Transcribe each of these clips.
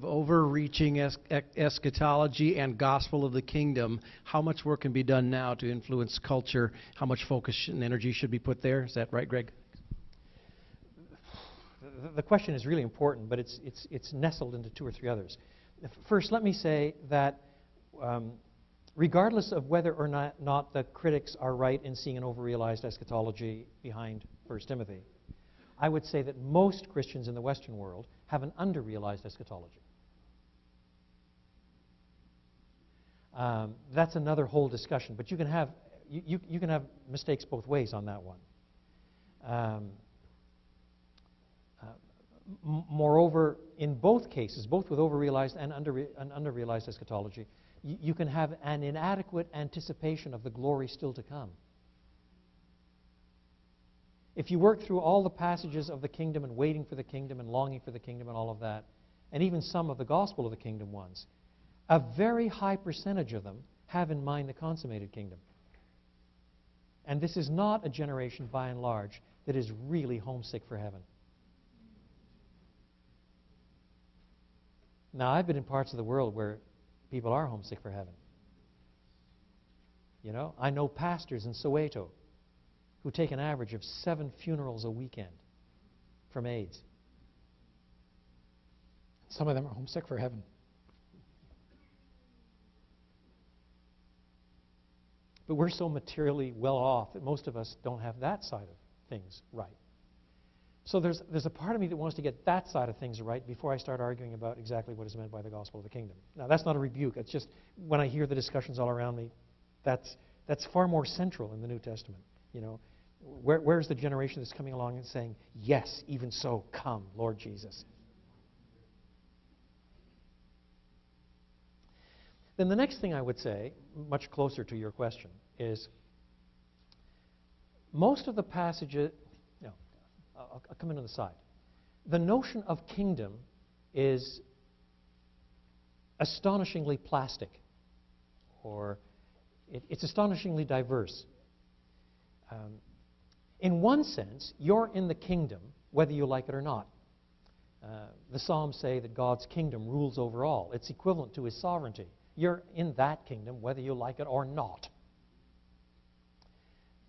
of overreaching eschatology and gospel of the kingdom, how much work can be done now to influence culture? How much focus and energy should be put there? Is that right, Greg? The question is really important, but it's nestled into two or three others. First, let me say that regardless of whether or not the critics are right in seeing an overrealized eschatology behind 1 Timothy, I would say that most Christians in the Western world have an underrealized eschatology. That's another whole discussion, but you can have mistakes both ways on that one. Moreover, in both cases, both with overrealized and underrealized eschatology, you can have an inadequate anticipation of the glory still to come. If you work through all the passages of the kingdom and waiting for the kingdom and longing for the kingdom and all of that, and even some of the gospel of the kingdom ones, a very high percentage of them have in mind the consummated kingdom. And this is not a generation, by and large, that is really homesick for heaven. Now, I've been in parts of the world where people are homesick for heaven. You know, I know pastors in Soweto who take an average of 7 funerals a weekend from AIDS. Some of them are homesick for heaven. But we're so materially well off that most of us don't have that side of things right. So there's a part of me that wants to get that side of things right before I start arguing about exactly what is meant by the gospel of the kingdom. Now, that's not a rebuke. It's just when I hear the discussions all around me, that's far more central in the New Testament. You know, where's the generation that's coming along and saying, yes, even so, come, Lord Jesus. Then the next thing I would say, much closer to your question, is most of the passages, I'll come in on the side. The notion of kingdom is astonishingly plastic, or it's astonishingly diverse. In one sense, you're in the kingdom, whether you like it or not. The Psalms say that God's kingdom rules over all. It's equivalent to His sovereignty. You're in that kingdom, whether you like it or not.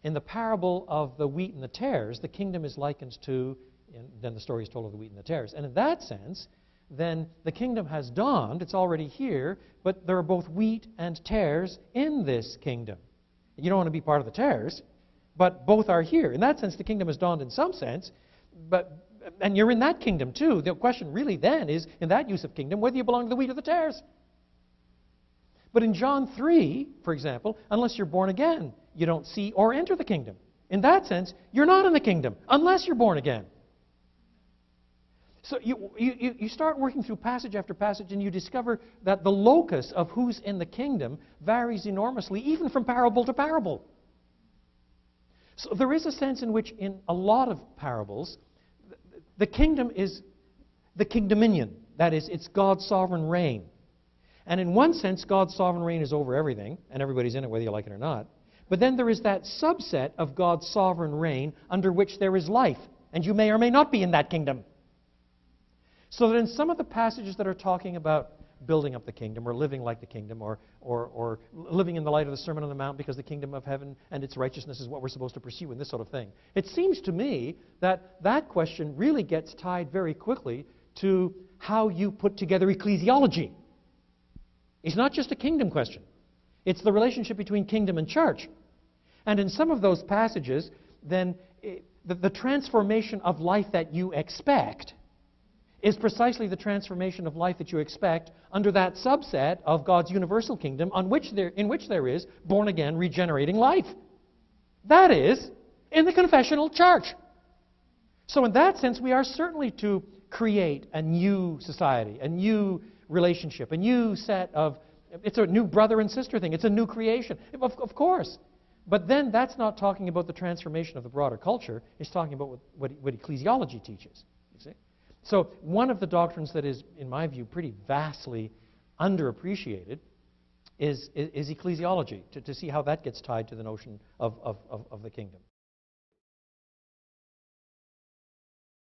In the parable of the wheat and the tares, the kingdom is likened to, then the story is told of the wheat and the tares. And in that sense, then the kingdom has dawned, it's already here, but there are both wheat and tares in this kingdom. You don't want to be part of the tares, but both are here. In that sense, the kingdom has dawned in some sense, and you're in that kingdom too. The question really then is, in that use of kingdom, whether you belong to the wheat or the tares. But in John 3, for example, unless you're born again, you don't see or enter the kingdom. In that sense, you're not in the kingdom unless you're born again. So you start working through passage after passage and you discover that the locus of who's in the kingdom varies enormously, even from parable to parable. So there is a sense in which in a lot of parables, the kingdom is the kingdominion. That is, it's God's sovereign reign. And in one sense, God's sovereign reign is over everything, and everybody's in it whether you like it or not. But then there is that subset of God's sovereign reign under which there is life, and you may or may not be in that kingdom. So that in some of the passages that are talking about building up the kingdom, or living like the kingdom, or living in the light of the Sermon on the Mount because the kingdom of heaven and its righteousness is what we're supposed to pursue, and this sort of thing, it seems to me that that question really gets tied very quickly to how you put together ecclesiology. It's not just a kingdom question. It's the relationship between kingdom and church. And in some of those passages, then the transformation of life that you expect is precisely the transformation of life that you expect under that subset of God's universal kingdom in which there is born-again, regenerating life. That is, in the confessional church. So in that sense, we are certainly to create a new society, a new relationship, a new set of, it's a new brother and sister thing, it's a new creation, of course. But then that's not talking about the transformation of the broader culture, it's talking about what ecclesiology teaches, you see. So one of the doctrines that is, in my view, pretty vastly underappreciated is ecclesiology, to see how that gets tied to the notion of the kingdom.